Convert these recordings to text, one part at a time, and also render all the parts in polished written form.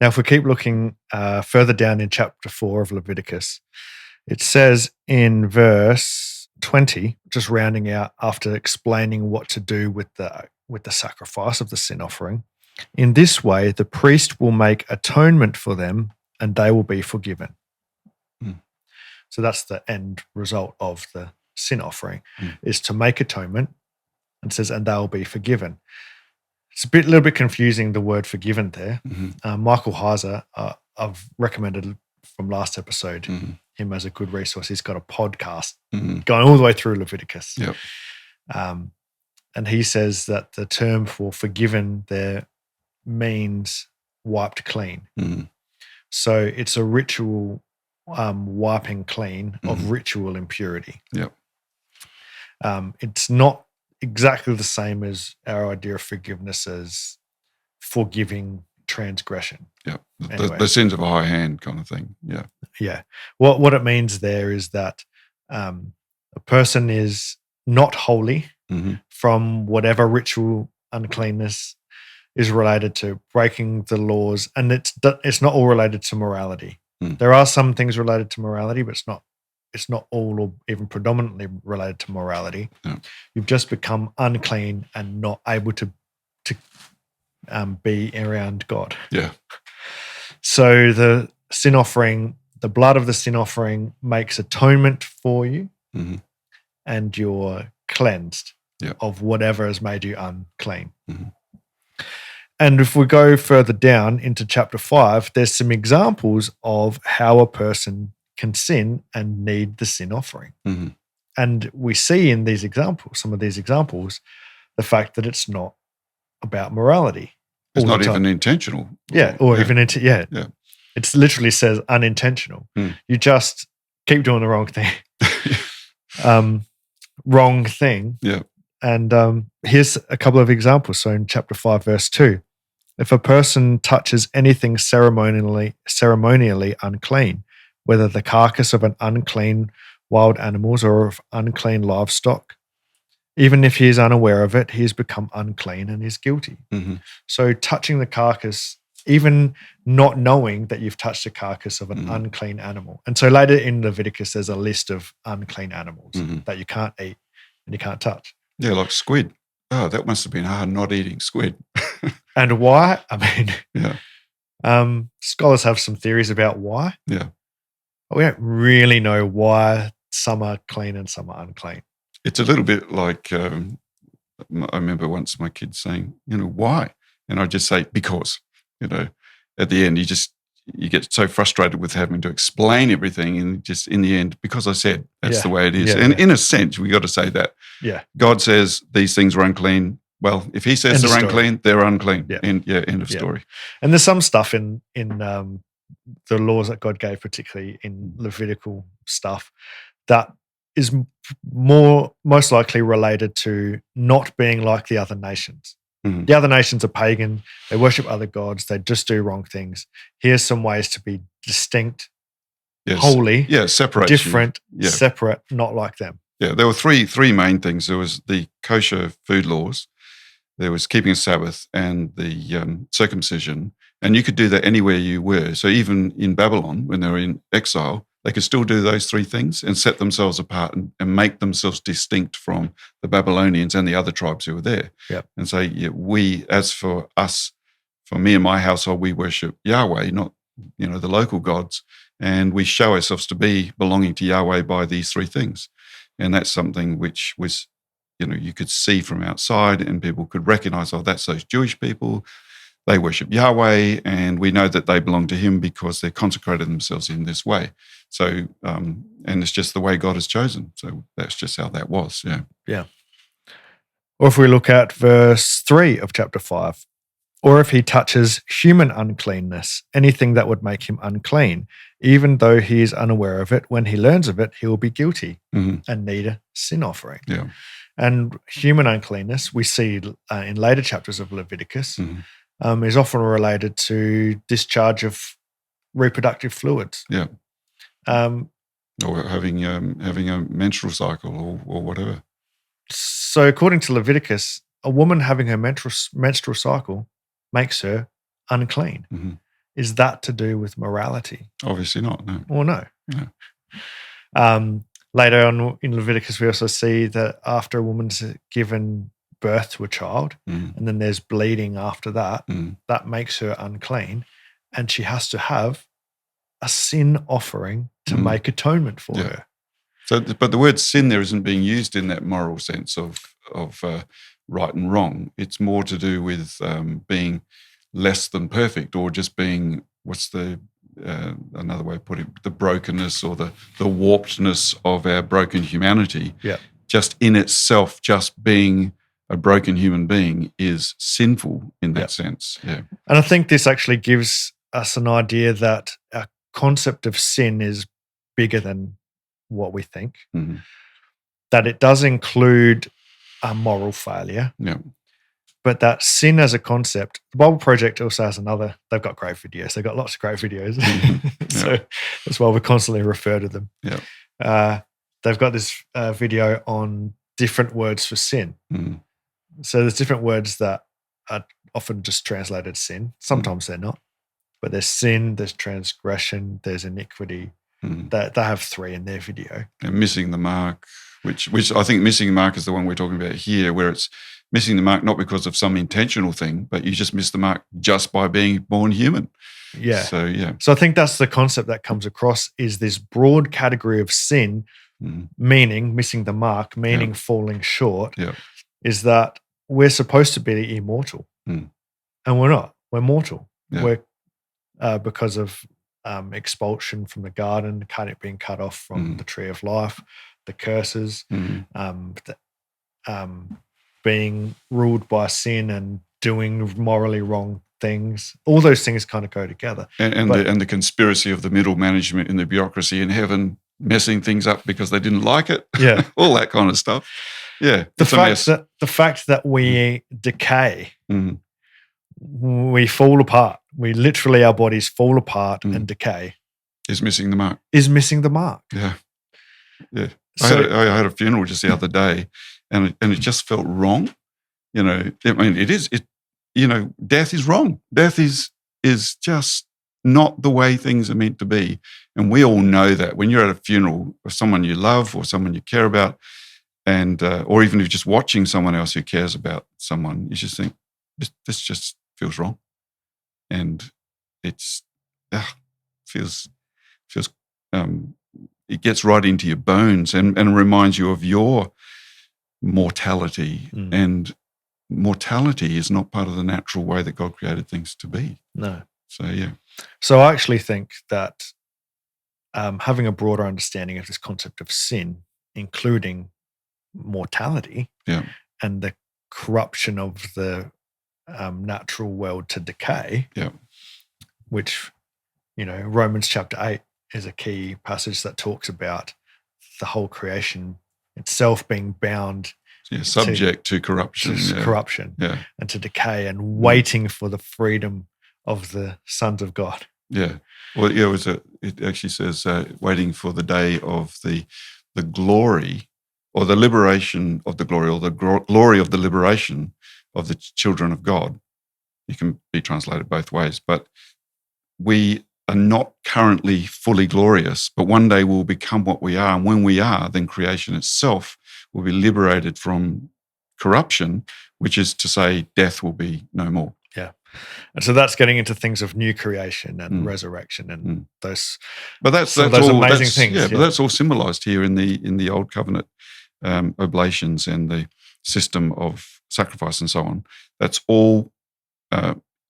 Now, if we keep looking further down in chapter 4 of Leviticus, it says in verse 20, just rounding out after explaining what to do with the sacrifice of the sin offering, in this way the priest will make atonement for them and they will be forgiven. So that's the end result of the sin offering, is to make atonement, and says, and they'll be forgiven. It's a little bit confusing, the word forgiven there. Michael Heiser, I've recommended from last episode him as a good resource. He's got a podcast going all the way through Leviticus. Yep. And he says that the term for forgiven there means wiped clean. So it's a ritual wiping clean of ritual impurity. Yep. It's not exactly the same as our idea of forgiveness as forgiving transgression. Yeah, Anyway. the sins of a high hand kind of thing. Yeah. Yeah. What it means there is that a person is not holy from whatever ritual uncleanness is related to, breaking the laws, and it's not all related to morality. There are some things related to morality, but it's not all or even predominantly related to morality. Yeah. You've just become unclean and not able to be around God. Yeah. So the sin offering, the blood of the sin offering makes atonement for you, and you're cleansed of whatever has made you unclean. And if we go further down into chapter 5, there's some examples of how a person can sin and need the sin offering. And we see in these examples, some of these examples, the fact that it's not about morality. It's not even intentional. Yeah, it literally says unintentional. You just keep doing the wrong thing. Wrong thing. Yeah. And here's a couple of examples. So in chapter 5, verse 2, if a person touches anything ceremonially unclean, whether the carcass of an unclean wild animals or of unclean livestock, even if he is unaware of it, he has become unclean and is guilty. So touching the carcass, even not knowing that you've touched the carcass of an unclean animal. And so later in Leviticus, there's a list of unclean animals that you can't eat and you can't touch. Yeah, like squid. Oh, that must have been hard not eating squid. And why? I mean, scholars have some theories about why. Yeah. But we don't really know why some are clean and some are unclean. It's a little bit like I remember once my kids saying, why? And I just say, because, at the end you get so frustrated with having to explain everything, and just in the end, because I said that's the way it is. And in a sense, we got to say that. Yeah. God says these things are unclean. Well, if he says they're unclean, they're unclean. Yeah. End of story. And there's some stuff in the laws that God gave, particularly in Levitical stuff, that is most likely related to not being like the other nations. The other nations are pagan. They worship other gods. They just do wrong things. Here's some ways to be distinct, holy, separate, different, separate, not like them. Yeah, there were three main things. There was the kosher food laws. There was keeping a Sabbath and the circumcision. And you could do that anywhere you were. So even in Babylon, when they were in exile, they could still do those three things and set themselves apart and make themselves distinct from the Babylonians and the other tribes who were there. Yep. And so as for us, for me and my household, we worship Yahweh, not the local gods, and we show ourselves to be belonging to Yahweh by these three things. And that's something which was, you could see from outside, and people could recognize, that's those Jewish people. They worship Yahweh, and we know that they belong to him because they consecrated themselves in this way. So, and it's just the way God has chosen. So that's just how that was, Yeah. Or if we look at verse 3 of chapter 5, or if he touches human uncleanness, anything that would make him unclean, even though he is unaware of it, when he learns of it, he will be guilty and need a sin offering. Yeah. And human uncleanness, we see in later chapters of Leviticus, is often related to discharge of reproductive fluids. Yeah. Or having a menstrual cycle or whatever. So according to Leviticus, a woman having her menstrual cycle makes her unclean. is that to do with morality? Obviously not, no. Or no? No. Later on in Leviticus, we also see that after a woman's given birth to a child, Mm. and then there's bleeding after that, Mm. that makes her unclean, and she has to have a sin offering to make atonement for her. So, but the word sin there isn't being used in that moral sense of right and wrong. It's more to do with being less than perfect, or just being, what's the another way of putting it, the brokenness or the warpedness of our broken humanity. Yeah. Just in itself, just being a broken human being is sinful in that sense. Yeah. And I think this actually gives us an idea that our concept of sin is bigger than what we think. Mm-hmm. That it does include a moral failure. Yeah. But that sin as a concept, the Bible Project also has they've got great videos. They've got lots of great videos. So that's why we constantly refer to them. Yeah. They've got this video on different words for sin. Mm. So there's different words that are often just translated sin. Sometimes they're not. But there's sin, there's transgression, there's iniquity. They have 3 in their video. And missing the mark, which I think missing the mark is the one we're talking about here, where it's missing the mark not because of some intentional thing, but you just miss the mark just by being born human. Yeah. So I think that's the concept that comes across, is this broad category of sin, meaning missing the mark, meaning falling short, is that we're supposed to be immortal. And we're not. We're mortal. We're because of expulsion from the garden, being cut off from the tree of life, the curses, being ruled by sin and doing morally wrong things. All those things kind of go together. And the conspiracy of the middle management in the bureaucracy in heaven messing things up because they didn't like it. Yeah. All that kind of stuff. Yeah. The fact that we decay, we fall apart. We literally, our bodies fall apart and decay. Is missing the mark. Yeah. Yeah. So, I had a funeral just the other day, and it just felt wrong. You know, I mean, it is. Death is wrong. Death is just not the way things are meant to be, and we all know that. When you're at a funeral of someone you love or someone you care about, and or even if you're just watching someone else who cares about someone, you just think this just feels wrong, and it's feels. It gets right into your bones and reminds you of your mortality. And mortality is not part of the natural way that God created things to be. No. So, yeah. So I actually think that having a broader understanding of this concept of sin, including mortality and the corruption of the natural world to decay, which, Romans chapter 8 is a key passage that talks about the whole creation itself being bound, subject to corruption, corruption, and to decay, and waiting for the freedom of the sons of God. Yeah, well, it actually says waiting for the day of the glory, or the liberation of the glory, or the glory of the liberation of the children of God. It can be translated both ways, but we are not currently fully glorious, but one day we'll become what we are. And when we are, then creation itself will be liberated from corruption, which is to say death will be no more. Yeah. And so that's getting into things of new creation and resurrection and those. But that's those all amazing things. Yeah, but that's all symbolized here in the Old Covenant oblations and the system of sacrifice and so on. That's all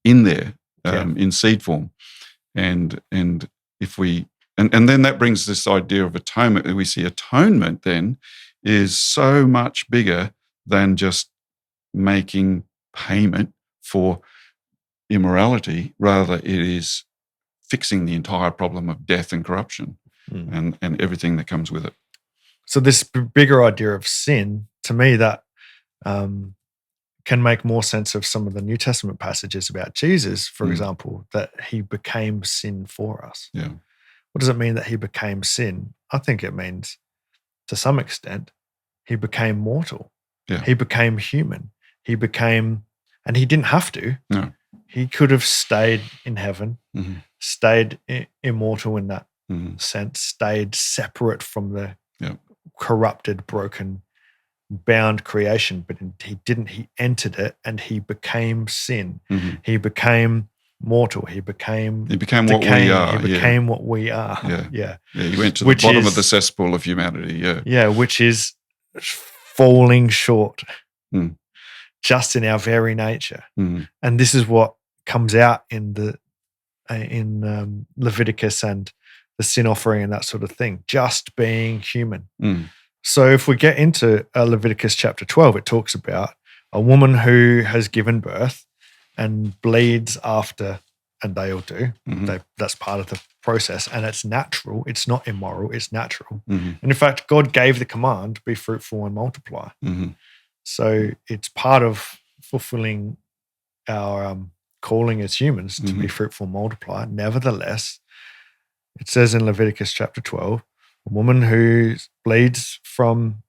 in there in seed form. And if we and then that brings this idea of atonement. We see atonement then is so much bigger than just making payment for immorality. Rather, it is fixing the entire problem of death and corruption and everything that comes with it. So this bigger idea of sin, to me, that can make more sense of some of the New Testament passages about Jesus, for example, that he became sin for us. Yeah. What does it mean that he became sin? I think it means, to some extent, he became mortal. Yeah. He became human. And he didn't have to. No. He could have stayed in heaven stayed immortal in that Mhm. sense, stayed separate from the Yeah. corrupted, broken, bound creation, but he didn't. He entered it and he became sin. Mhm. He became mortal. He became He became what we decaying. are. He became what we are. Yeah. Yeah. Yeah. He went to Which the bottom of the is- cesspool of humanity. Yeah. Yeah, which is falling short Mm. just in our very nature. Mhm. And this is what comes out in the Leviticus and the sin offering and that sort of thing, just being human. Mm. So if we get into Leviticus chapter 12, it talks about a woman who has given birth and bleeds after, and they all do. Mhm. That's part of the process, and it's natural. It's not immoral. It's natural. Mhm. And in fact, God gave the command, be fruitful and multiply. Mhm. So it's part of fulfilling our calling as humans to be fruitful and multiply. Nevertheless, it says in Leviticus chapter 12, a woman who bleeds from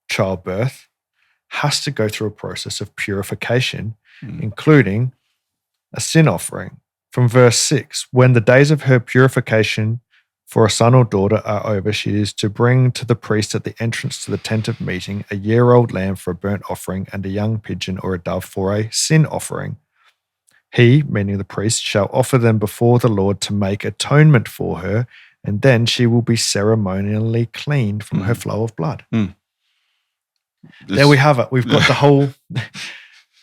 childbirth has to go through a process of purification, including a sin offering. From verse 6, when the days of her purification for a son or daughter are over, she is to bring to the priest at the entrance to the tent of meeting a year-old lamb for a burnt offering and a young pigeon or a dove for a sin offering. He, meaning the priest, shall offer them before the Lord to make atonement for her, and then she will be ceremonially cleaned from her flow of blood. There we have it. We've got the whole,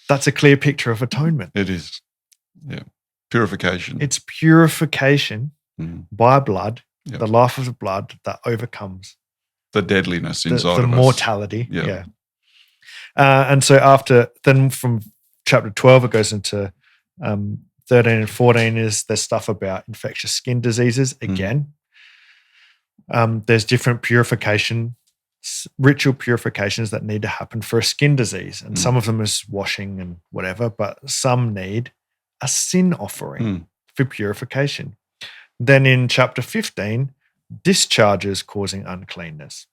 that's a clear picture of atonement. It is. Yeah. Purification. It's purification by blood, Yep. the life of the blood that overcomes the deadliness inside the of us. mortality. Yep. Yeah. And so then from chapter 12, it goes into 13 and 14 is there's stuff about infectious skin diseases. Again, there's different ritual purifications that need to happen for a skin disease. And some of them is washing and whatever, but some need a sin offering for purification. Then in chapter 15, discharges causing uncleanness.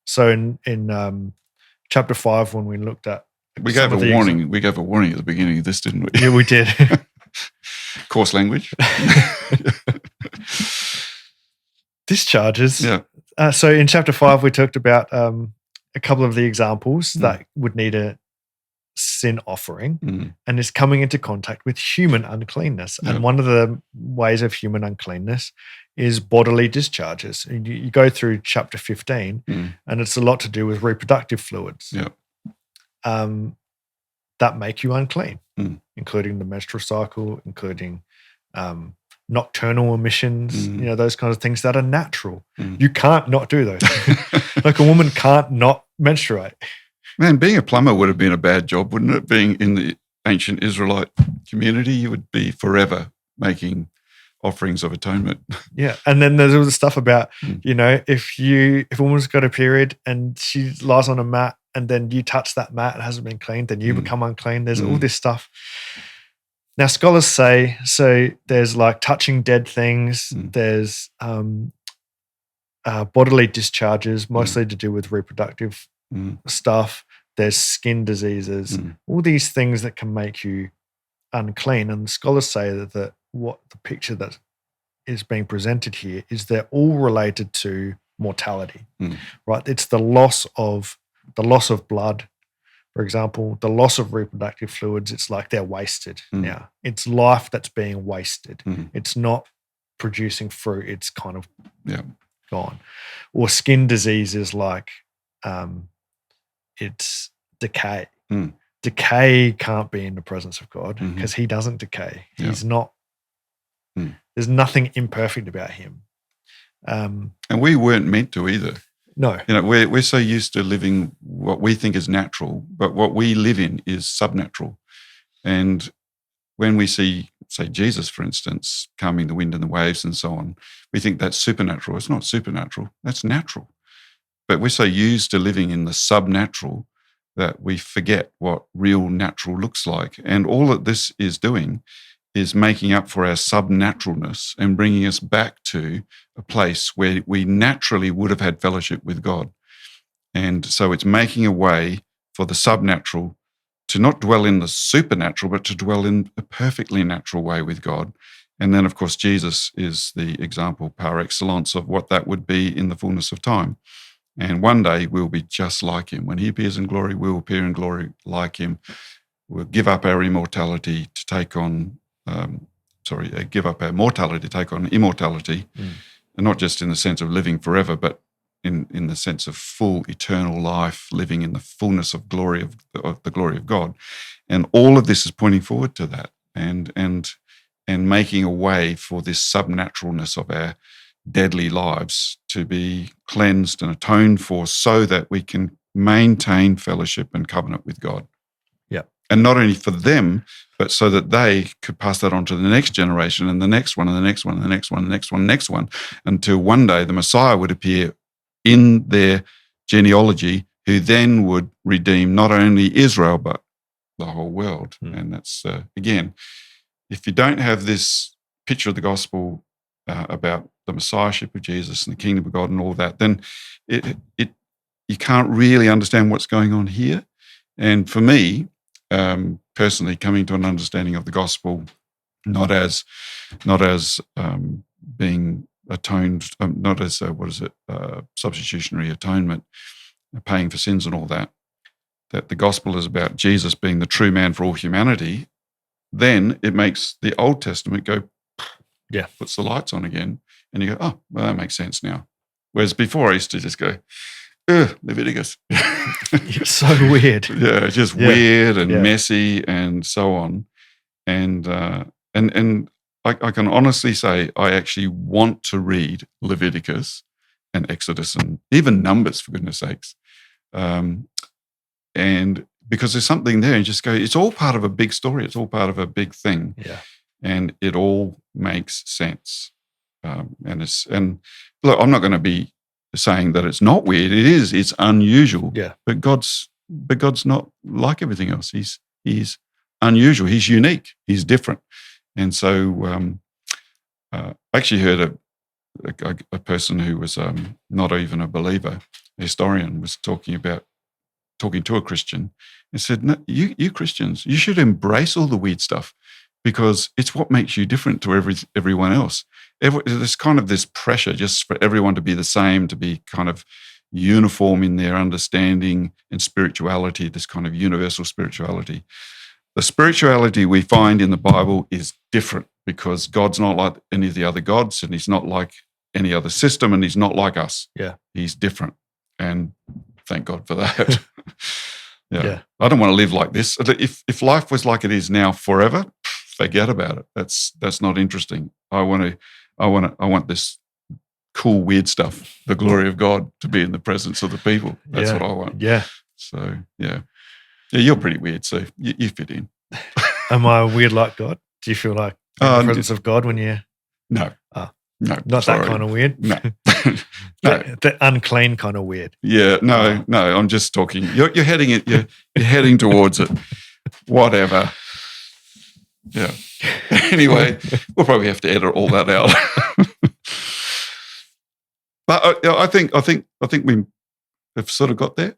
So in chapter 5, when we looked at we gave a warning. We gave a warning at the beginning of this, didn't we? Yeah, we did. Coarse language. Discharges. Yeah. So in chapter 5, we talked about a couple of the examples that would need a sin offering and is coming into contact with human uncleanness. Yeah. And one of the ways of human uncleanness is bodily discharges. And you go through chapter 15 and it's a lot to do with reproductive fluids that make you unclean, including the menstrual cycle, including nocturnal emissions, those kinds of things that are natural. You can't not do those. Like a woman can't not menstruate. Man, being a plumber would have been a bad job, wouldn't it? Being in the ancient Israelite community, you would be forever making offerings of atonement. Yeah. And then there's all the stuff about, if a woman's got a period and she lies on a mat and then you touch that mat and it hasn't been cleaned, then you become unclean. There's all this stuff. Now, scholars say, so there's like touching dead things, there's bodily discharges, mostly to do with reproductive stuff. There's skin diseases, all these things that can make you unclean. And the scholars say that what the picture that is being presented here is they're all related to mortality, right? It's the loss of blood, for example, the loss of reproductive fluids. It's like they're wasted now. It's life that's being wasted. It's not producing fruit. It's kind of gone. Or skin disease is like it's decay. Decay can't be in the presence of God because he doesn't decay. He's not, there's nothing imperfect about him. And we weren't meant to either. No. We're so used to living what we think is natural, but what we live in is subnatural. And when we see, say, Jesus, for instance, calming the wind and the waves and so on, we think that's supernatural. It's not supernatural. That's natural. But we're so used to living in the subnatural that we forget what real natural looks like. And all that this is doing is making up for our subnaturalness and bringing us back to a place where we naturally would have had fellowship with God. And so it's making a way for the subnatural to not dwell in the supernatural, but to dwell in a perfectly natural way with God. And then, of course, Jesus is the example par excellence of what that would be in the fullness of time. And one day we'll be just like him. When he appears in glory, we'll appear in glory like him. We'll give up our immortality to take on, give up our mortality to take on immortality. And not just in the sense of living forever, but in the sense of full eternal life, living in the fullness of glory of the glory of God. And all of this is pointing forward to that and making a way for this subnaturalness of our deadly lives to be cleansed and atoned for, so that we can maintain fellowship and covenant with God. Yeah. And not only for them, but so that they could pass that on to the next generation and the next one and the next one and the next one and the next one and the next one, until one day the Messiah would appear in their genealogy, who then would redeem not only Israel, but the whole world. And that's, again, if you don't have this picture of the gospel about the Messiahship of Jesus and the kingdom of God and all that, then you can't really understand what's going on here. And for me, personally, coming to an understanding of the gospel, not as being atoned, not as substitutionary atonement, paying for sins and all that the gospel is about Jesus being the true man for all humanity, then it makes the Old Testament go, puts the lights on again, and you go, oh, well, that makes sense now. Whereas before I used to just go, Leviticus. It's so weird. Yeah, just weird and messy and so on. And I can honestly say I actually want to read Leviticus and Exodus and even Numbers, for goodness sakes. And because there's something there, and just go, it's all part of a big story. It's all part of a big thing. Yeah. And it all makes sense. And look, I'm not going to be saying that it's not weird. It is. It's unusual. Yeah. But God's not like everything else. He's unusual. He's unique. He's different. And so I actually heard a person who was not even a believer, a historian, was talking to a Christian and said, no, you Christians, you should embrace all the weird stuff, because it's what makes you different to everyone else. There's kind of this pressure just for everyone to be the same, to be kind of uniform in their understanding and spirituality, this kind of universal spirituality. The spirituality we find in the Bible is different, because God's not like any of the other gods, and he's not like any other system, and he's not like us. Yeah. He's different. And thank God for that. Yeah. I don't want to live like this. If life was like it is now forever, forget about it. That's not interesting. I want this cool, weird stuff, the glory of God, to be in the presence of the people. That's what I want. Yeah. So, yeah, you're pretty weird, so you fit in. Am I weird like God? Do you feel like in the presence of God when you... No. No. Not sorry. that kind of weird? No. No. The unclean kind of weird. Yeah, no. I'm just talking. You're heading it. You're heading towards it. Whatever. Yeah. Anyway, we'll probably have to edit all that out. But I think we have sort of got there.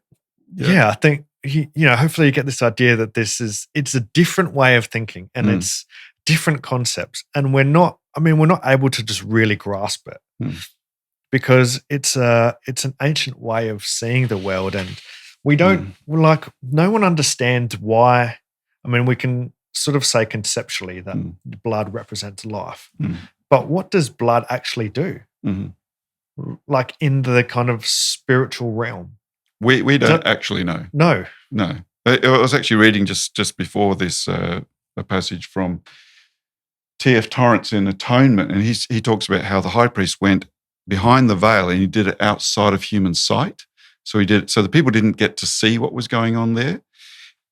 Yeah, I think hopefully you get this idea that it's a different way of thinking, and it's different concepts, and we're not able to just really grasp it. Because it's an ancient way of seeing the world, and we don't no one understands why. I mean, we can sort of say conceptually that blood represents life, but what does blood actually do? Like in the kind of spiritual realm, we don't actually know. No. I was actually reading just before this a passage from T.F. Torrance in Atonement, and he talks about how the high priest went behind the veil, and he did it outside of human sight. So he did it so the people didn't get to see what was going on there.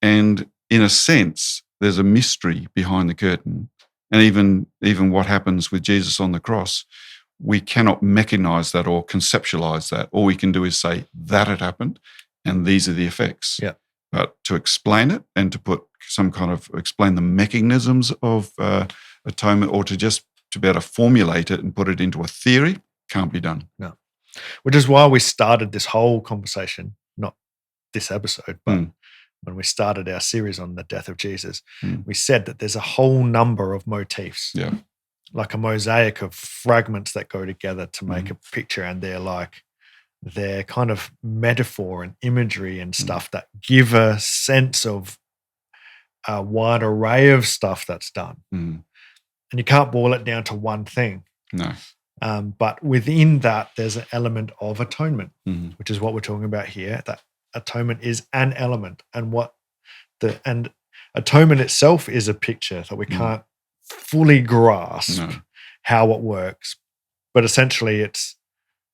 And in a sense, there's a mystery behind the curtain. And even what happens with Jesus on the cross, we cannot mechanize that or conceptualize that. All we can do is say that it happened, and these are the effects. Yeah. But to explain it and to put some kind of explain the mechanisms of atonement, or to be able to formulate it and put it into a theory, can't be done. No. Which is why we started this whole conversation, not this episode, but when we started our series on the death of Jesus, we said that there's a whole number of motifs like a mosaic of fragments that go together to make a picture, and they're kind of metaphor and imagery and stuff that give a sense of a wide array of stuff that's done. And you can't boil it down to one thing. No. But within that, there's an element of atonement, which is what we're talking about here. That atonement is an element, and atonement itself is a picture that we can't fully grasp how it works. But essentially,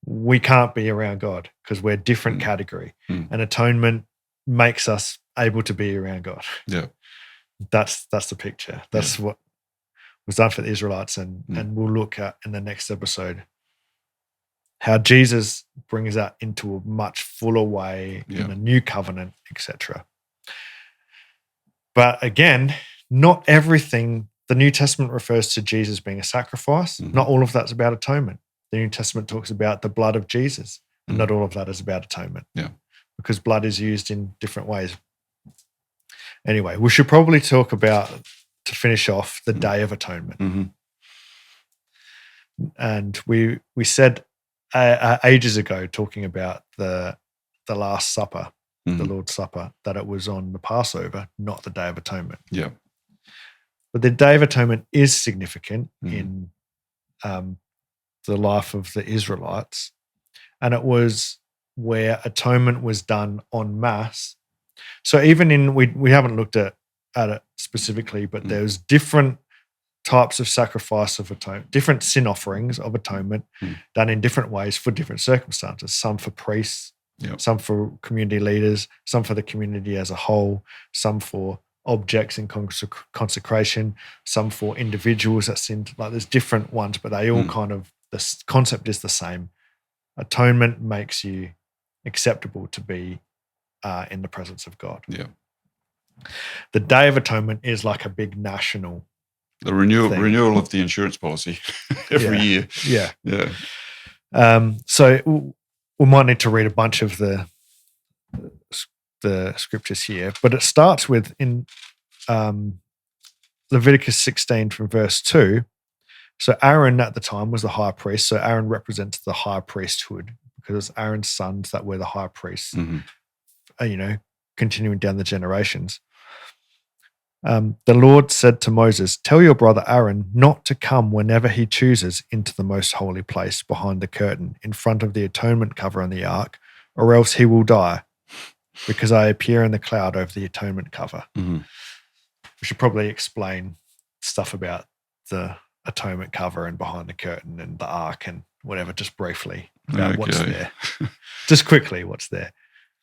we can't be around God because we're a different category, and atonement makes us able to be around God. Yeah, that's the picture. That's what was done for the Israelites, and we'll look at in the next episode how Jesus brings that into a much fuller way in a new covenant, etc. But again, not everything. The New Testament refers to Jesus being a sacrifice. Not all of that's about atonement. The New Testament talks about the blood of Jesus, and not all of that is about atonement. Yeah, because blood is used in different ways. Anyway, we should probably talk about, to finish off, the Day of Atonement. And we said ages ago, talking about the Last Supper, the Lord's Supper, that it was on the Passover, not the Day of Atonement. Yeah. But the Day of Atonement is significant in the life of the Israelites, and it was where atonement was done en masse. So even in, we haven't looked at it specifically, but there's different types of sacrifice of atonement, different sin offerings of atonement done in different ways for different circumstances. Some for priests, some for community leaders, some for the community as a whole, some for objects in consecration, some for individuals that sinned. Like, there's different ones, but they all kind of, the concept is the same. Atonement makes you acceptable to be in the presence of God. Yeah. The Day of Atonement is like a big national renewal of the insurance policy every year. Yeah. Yeah. So we might need to read a bunch of the scriptures here, but it starts with in Leviticus 16 from verse 2. So Aaron at the time was the high priest. So Aaron represents the high priesthood because Aaron's sons that were the high priests, continuing down the generations. The Lord said to Moses, "Tell your brother Aaron not to come whenever he chooses into the most holy place behind the curtain in front of the atonement cover on the ark, or else he will die, because I appear in the cloud over the atonement cover." We should probably explain stuff about the atonement cover and behind the curtain and the ark and whatever, just briefly about what's there. Just quickly, what's there?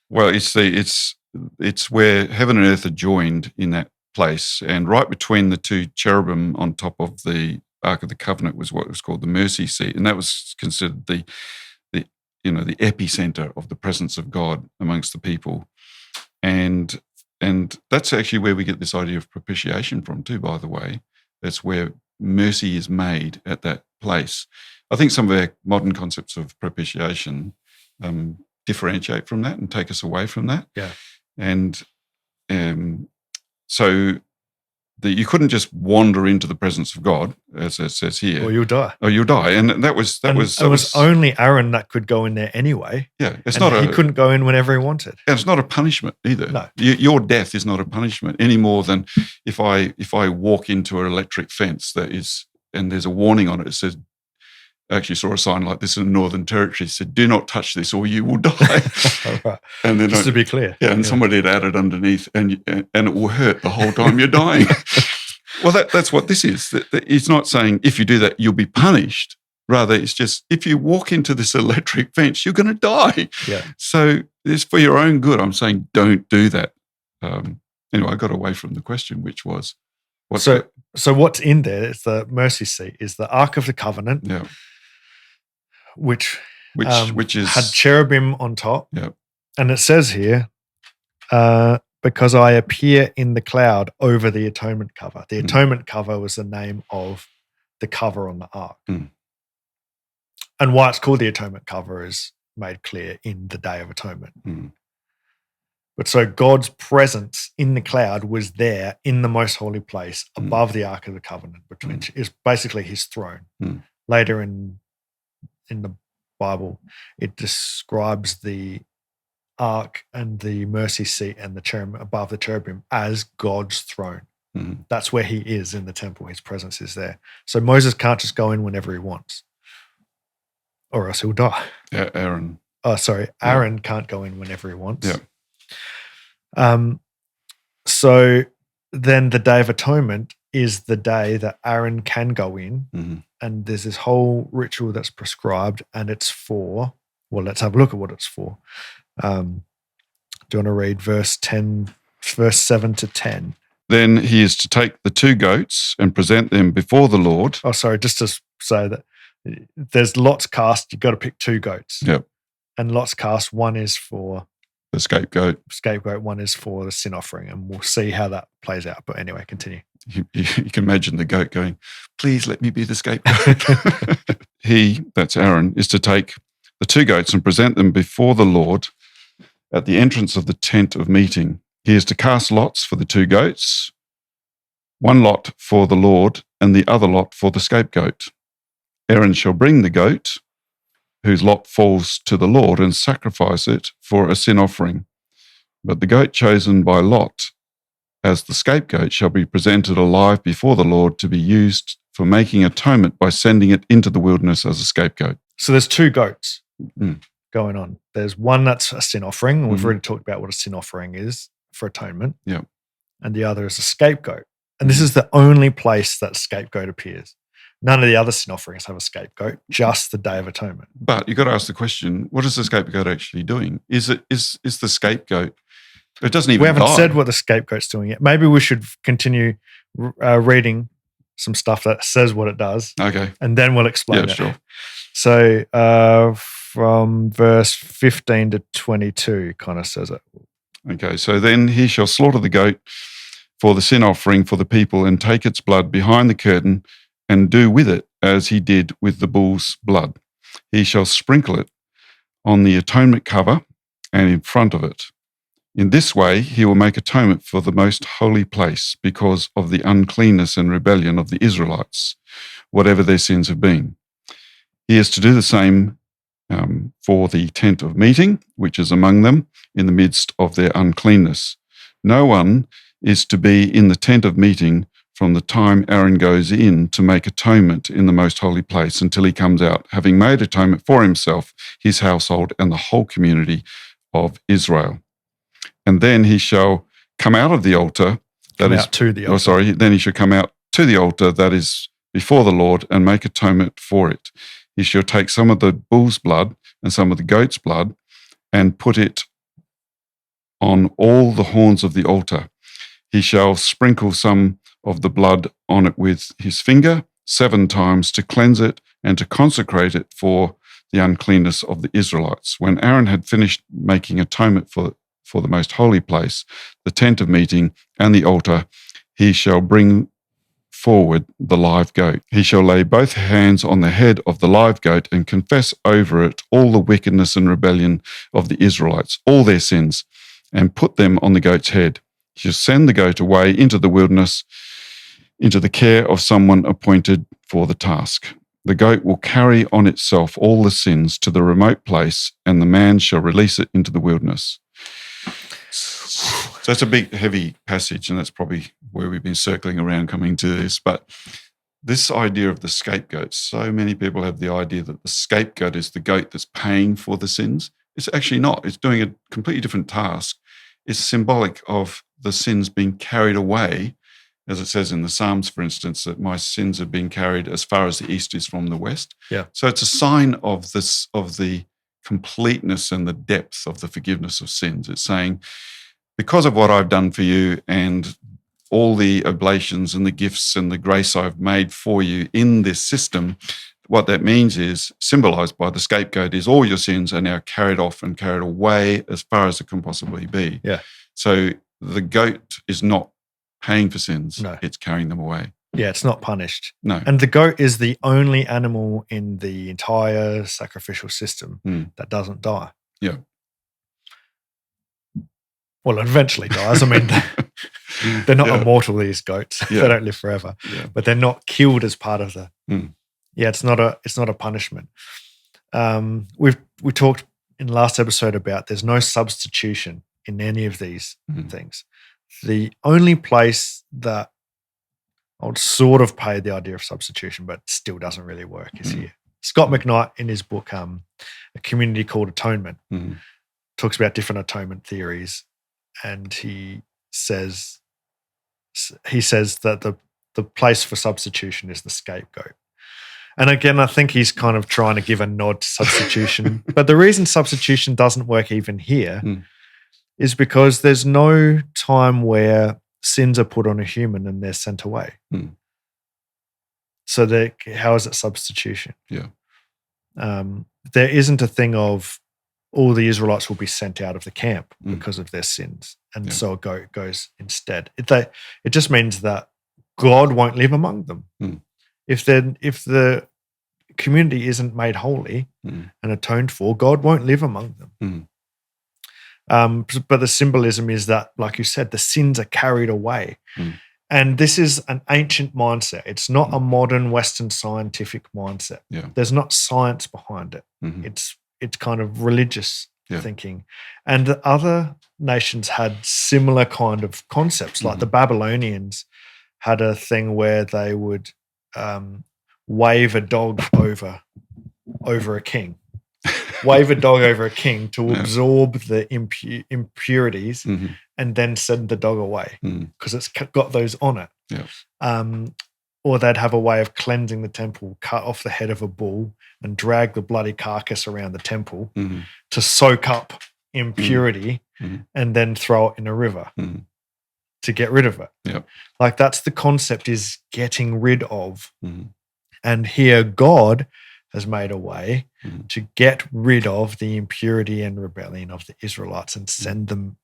Well, it's where heaven and earth are joined in that place, and right between the two cherubim on top of the Ark of the Covenant was what was called the mercy seat, and that was considered the epicenter of the presence of God amongst the people, and that's actually where we get this idea of propitiation from too. By the way, that's where mercy is made at that place. I think some of our modern concepts of propitiation differentiate from that and take us away from that. Yeah, and so you couldn't just wander into the presence of God, as it says here. Or you'll die. Oh, you'll die. And that was only Aaron that could go in there anyway. Yeah, he couldn't go in whenever he wanted. And it's not a punishment either. No, your death is not a punishment any more than if I walk into an electric fence and there's a warning on it. It says, I actually saw a sign like this in the Northern Territory. It said, "Do not touch this, or you will die." Right. And then, just to be clear, somebody had added underneath, and it will hurt the whole time you're dying. Well, that's what this is. It's not saying if you do that you'll be punished. Rather, it's just if you walk into this electric fence, you're going to die. Yeah. So it's for your own good. I'm saying don't do that. Anyway, I got away from the question, which was so what's in there is the mercy seat, is the Ark of the Covenant. Yeah. Which is had cherubim on top. Yeah. And it says here, because I appear in the cloud over the atonement cover. The atonement cover was the name of the cover on the ark. And why it's called the atonement cover is made clear in the Day of Atonement. But so God's presence in the cloud was there in the most holy place above the Ark of the Covenant, which is basically his throne. Later in the Bible, it describes the ark and the mercy seat and the cherubim above the cherubim as God's throne. That's where he is in the temple. His presence is there. So Moses can't just go in whenever he wants, or else he'll die. Yeah, Aaron. Aaron can't go in whenever he wants. Yeah. So then the Day of Atonement is the day that Aaron can go in, and there's this whole ritual that's prescribed, and it's for, well, let's have a look at what it's for. Do you want to read verse 7 to 10? Then he is to take the 2 goats and present them before the Lord. Oh, sorry, just to say that there's lots cast. You've got to pick 2 goats. Yep. And lots cast, one is for the scapegoat, one is for the sin offering, and we'll see how that plays out. But anyway, continue. You can imagine the goat going, please let me be the scapegoat. He, that's Aaron, is to take the 2 goats and present them before the Lord at the entrance of the tent of meeting. He is to cast lots for the 2 goats, 1 lot for the Lord and the other lot for the scapegoat. Aaron shall bring the goat, whose lot falls to the Lord, and sacrifice it for a sin offering. But the goat chosen by lot as the scapegoat shall be presented alive before the Lord to be used for making atonement by sending it into the wilderness as a scapegoat. So there's 2 goats going on. There's one that's a sin offering, and we've already talked about what a sin offering is for atonement. Yeah. And the other is a scapegoat. And this is the only place that scapegoat appears. None of the other sin offerings have a scapegoat, just the Day of Atonement. But you've got to ask the question, what is the scapegoat actually doing? Is the scapegoat, it doesn't even We haven't die. said what the scapegoat's doing yet. Maybe we should continue reading some stuff that says what it does. Okay. And then we'll explain it. Sure. So from verse 15 to 22 kind of says it. Okay, so then he shall slaughter the goat for the sin offering for the people and take its blood behind the curtain and do with it as he did with the bull's blood. He shall sprinkle it on the atonement cover and in front of it. In this way, he will make atonement for the most holy place because of the uncleanness and rebellion of the Israelites, whatever their sins have been. He is to do the same for the tent of meeting, which is among them in the midst of their uncleanness. No one is to be in the tent of meeting from the time Aaron goes in to make atonement in the most holy place until he comes out, having made atonement for himself, his household, and the whole community of Israel. And then he shall come out of the altar. Then he should come out to the altar that is before the Lord and make atonement for it. He shall take some of the bull's blood and some of the goat's blood and put it on all the horns of the altar. He shall sprinkle some of the blood on it with his finger 7 times to cleanse it and to consecrate it for the uncleanness of the Israelites. When Aaron had finished making atonement for the most holy place, the tent of meeting and the altar, he shall bring forward the live goat. He shall lay both hands on the head of the live goat and confess over it all the wickedness and rebellion of the Israelites, all their sins, and put them on the goat's head. He shall send the goat away into the wilderness, into the care of someone appointed for the task. The goat will carry on itself all the sins to the remote place, and the man shall release it into the wilderness. So that's a big, heavy passage, and that's probably where we've been circling around coming to this. But this idea of the scapegoat, so many people have the idea that the scapegoat is the goat that's paying for the sins. It's actually not. It's doing a completely different task. It's symbolic of the sins being carried away, as it says in the Psalms, for instance, that my sins have been carried as far as the east is from the west. Yeah. So it's a sign of this, of the completeness and the depth of the forgiveness of sins. It's saying, because of what I've done for you and all the oblations and the gifts and the grace I've made for you in this system, what that means is, symbolized by the scapegoat, is all your sins are now carried off and carried away as far as it can possibly be. Yeah. So the goat is not paying for sins. No. It's carrying them away. Yeah, it's not punished. No. And the goat is the only animal in the entire sacrificial system that doesn't die. Yeah. well, it eventually dies. I mean, they're not Yeah. immortal, these goats. Yeah. They don't live forever. Yeah. But they're not killed as part of the. Mm. Yeah, it's not a punishment. We talked in the last episode about there's no substitution in any of these things. The only place that I would sort of pay the idea of substitution, but still doesn't really work, is here. Scott McKnight, in his book, A Community Called Atonement, talks about different atonement theories, and he says that the place for substitution is the scapegoat. And again, I think he's kind of trying to give a nod to substitution. But the reason substitution doesn't work even here is because there's no time where sins are put on a human and they're sent away. So how is it substitution? Yeah. There isn't a thing of all the Israelites will be sent out of the camp because of their sins. And so it goes instead. It just means that God won't live among them. If the community isn't made holy and atoned for, God won't live among them. But the symbolism is that, like you said, the sins are carried away. And this is an ancient mindset. It's not a modern Western scientific mindset. Yeah. There's not science behind it. It's kind of religious thinking. And the other nations had similar kind of concepts. Like the Babylonians had a thing where they would wave a dog over a king. Wave a dog over a king to absorb the impurities and then send the dog away because it's got those on it. Yeah. Or they'd have a way of cleansing the temple, cut off the head of a bull and drag the bloody carcass around the temple to soak up impurity and then throw it in a river to get rid of it. Yeah. Like that's the concept, is getting rid of. And here God has made a way to get rid of the impurity and rebellion of the Israelites and send them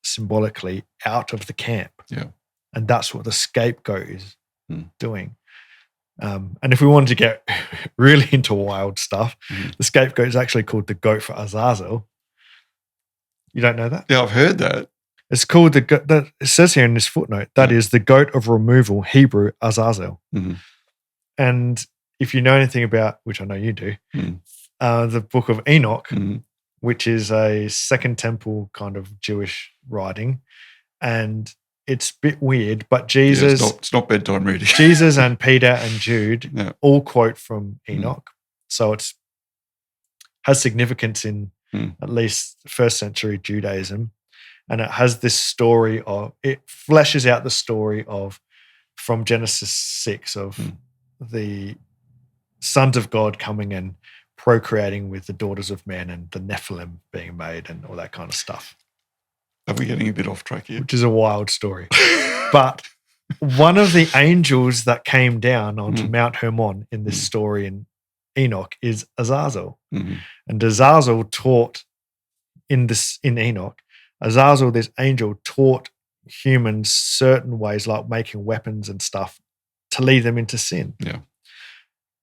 symbolically out of the camp. Yeah. And that's what the scapegoat is doing. And if we wanted to get really into wild stuff, the scapegoat is actually called the goat for Azazel. You don't know that? Yeah, I've heard that. It's called it says here in this footnote, that is the goat of removal, Hebrew Azazel. And if you know anything about, which I know you do, the book of Enoch, which is a Second Temple kind of Jewish writing, and it's a bit weird, but Jesus, it's not bedtime reading. Jesus and Peter and Jude all quote from Enoch, so it's has significance in at least first century Judaism, and it has this story of, it fleshes out the story of, from Genesis 6, of the sons of God coming and procreating with the daughters of men and the Nephilim being made and all that kind of stuff. Are we getting a bit off track here? Which is a wild story. But one of the angels that came down onto Mount Hermon in this story in Enoch is Azazel. And Azazel taught in Enoch, Azazel, this angel, taught humans certain ways, like making weapons and stuff, to lead them into sin. Yeah.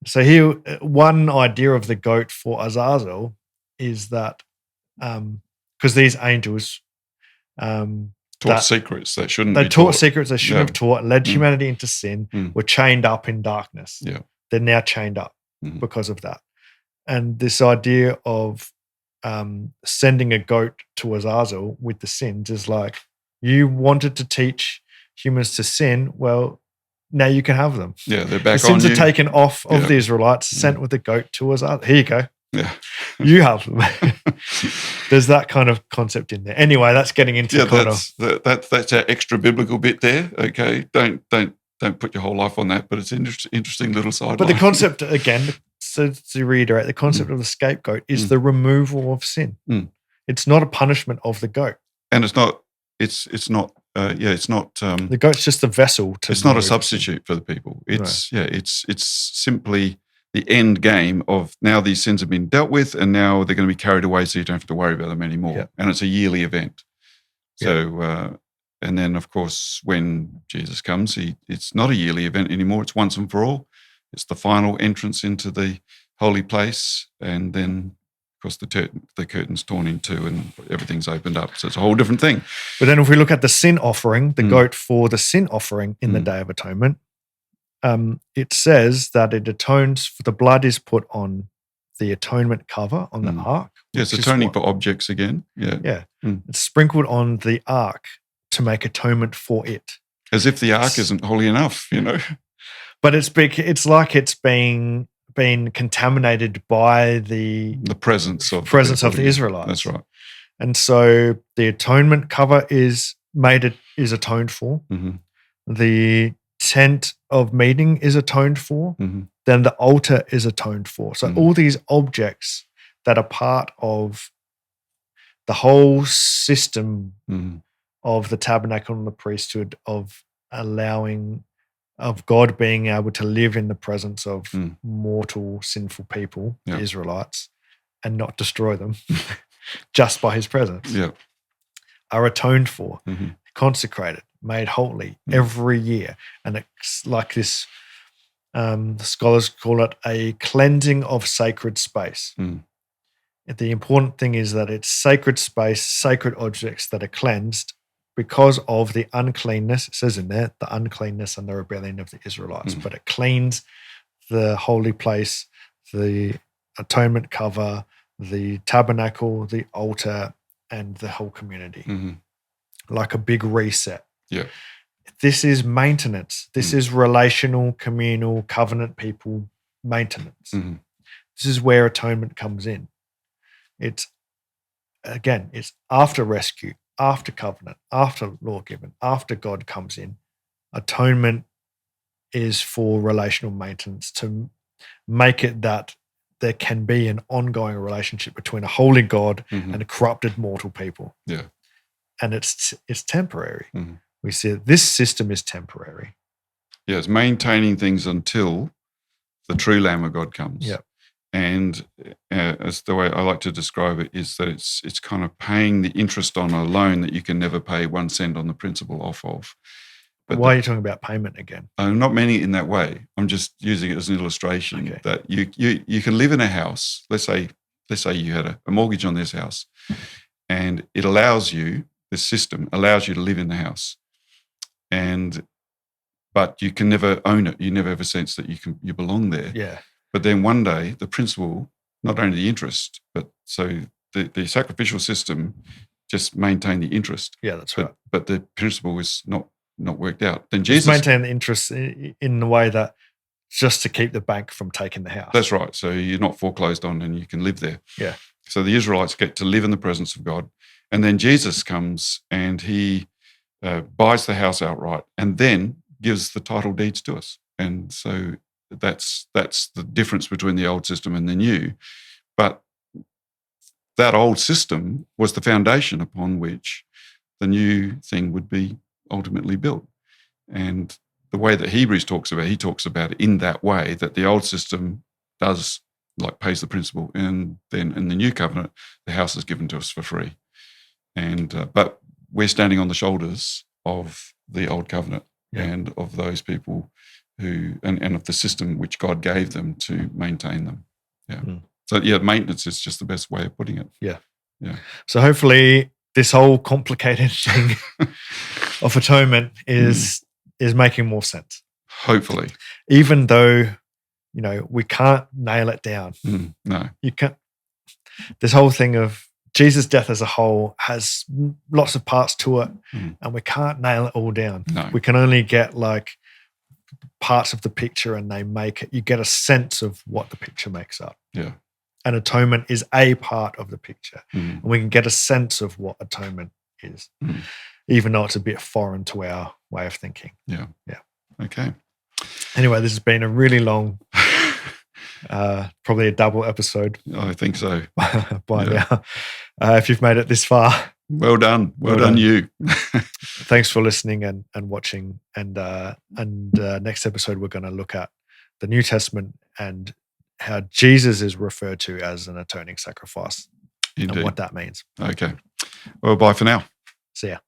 So here, one idea of the goat for Azazel is that because these angels taught secrets that shouldn't they be taught taught. secrets they shouldn't have taught, led humanity into sin, were chained up in darkness. Yeah. They're now chained up because of that. And this idea of sending a goat to Azazel with the sins is like, you wanted to teach humans to sin, well, now you can have them. Yeah, they're back the on sins you. are taken off of the Israelites, sent with the goat to Azazel. Here you go. Yeah. You have them. There's that kind of concept in there. Anyway, that's getting into that's our extra biblical bit there. Okay, don't put your whole life on that, but it's an interesting little sideline. But the concept, again, so to reiterate, the concept of the scapegoat is the removal of sin. It's not a punishment of the goat, and it's not. It's not. It's not. The goat's just a vessel. It's not a substitute for the people. It's It's simply the end game of, now these sins have been dealt with, and now they're going to be carried away, so you don't have to worry about them anymore. Yeah. And it's a yearly event. So, and then of course, when Jesus comes, it's not a yearly event anymore. It's once and for all. It's the final entrance into the holy place, and then, of course, the curtain's torn in two and everything's opened up. So it's a whole different thing. But then if we look at the sin offering, the goat for the sin offering in the Day of Atonement, it says that it atones, for the blood is put on the atonement cover on the ark. Yes, atoning for objects again. Yeah. Yeah. It's sprinkled on the ark to make atonement for it. As if the ark isn't holy enough, But it's big. It's like it's been contaminated by the presence of the Israelites. That's right. And so the atonement cover is atoned for. The tent of meeting is atoned for. Then the altar is atoned for. So all these objects that are part of the whole system of the tabernacle and the priesthood, of God being able to live in the presence of mortal, sinful people, the Israelites, and not destroy them just by his presence, are atoned for, consecrated, made holy every year. And it's like this, scholars call it a cleansing of sacred space. The important thing is that it's sacred space, sacred objects that are cleansed because of the uncleanness. It says in there, the uncleanness and the rebellion of the Israelites. But it cleans the holy place, the atonement cover, the tabernacle, the altar, and the whole community. Like a big reset. Yeah. This is maintenance. This is relational, communal, covenant people maintenance. This is where atonement comes in. It's after rescue, after covenant, after law given, after God comes in. Atonement is for relational maintenance, to make it that there can be an ongoing relationship between a holy God and a corrupted mortal people. Yeah. And it's temporary. We see that this system is temporary. Yeah, it's maintaining things until the true Lamb of God comes. Yeah. And as the way I like to describe it is that it's kind of paying the interest on a loan that you can never pay 1 cent on the principal off of. But why are you talking about payment again? I'm not meaning it in that way. I'm just using it as an illustration that you can live in a house. Let's say you had a mortgage on this house, and it allows you, this system allows you to live in the house, but you can never own it. You never have a sense that you belong there. Yeah. But then one day, the principal, not only the interest, but so the sacrificial system just maintained the interest. Yeah, that's right. But the principle was not worked out. Then Jesus maintained the interest in the way that just to keep the bank from taking the house. That's right. So you're not foreclosed on and you can live there. Yeah. So the Israelites get to live in the presence of God. And then Jesus comes and he buys the house outright and then gives the title deeds to us. And so that's the difference between the old system and the new. But that old system was the foundation upon which the new thing would be ultimately built. And the way that Hebrews talks about it, he talks about it in that way, that the old system does pays the principal, and then in the new covenant, the house is given to us for free. And but we're standing on the shoulders of the old covenant and of those people who, and of the system which God gave them to maintain them. Yeah. So maintenance is just the best way of putting it. Yeah. Yeah. So hopefully this whole complicated thing of atonement is making more sense. Hopefully. Even though, we can't nail it down. No. You can't. This whole thing of Jesus' death as a whole has lots of parts to it, and we can't nail it all down. No. We can only get parts of the picture, and you get a sense of what the picture makes up. Yeah. And atonement is a part of the picture. And we can get a sense of what atonement is, even though it's a bit foreign to our way of thinking. Yeah. Yeah. Okay. Anyway, this has been a really long, probably a double episode. I think so. by now. If you've made it this far. Well done. Well done you. Thanks for listening and watching. And next episode, we're going to look at the New Testament and how Jesus is referred to as an atoning sacrifice. Indeed. And what that means. Okay. Well, bye for now. See ya.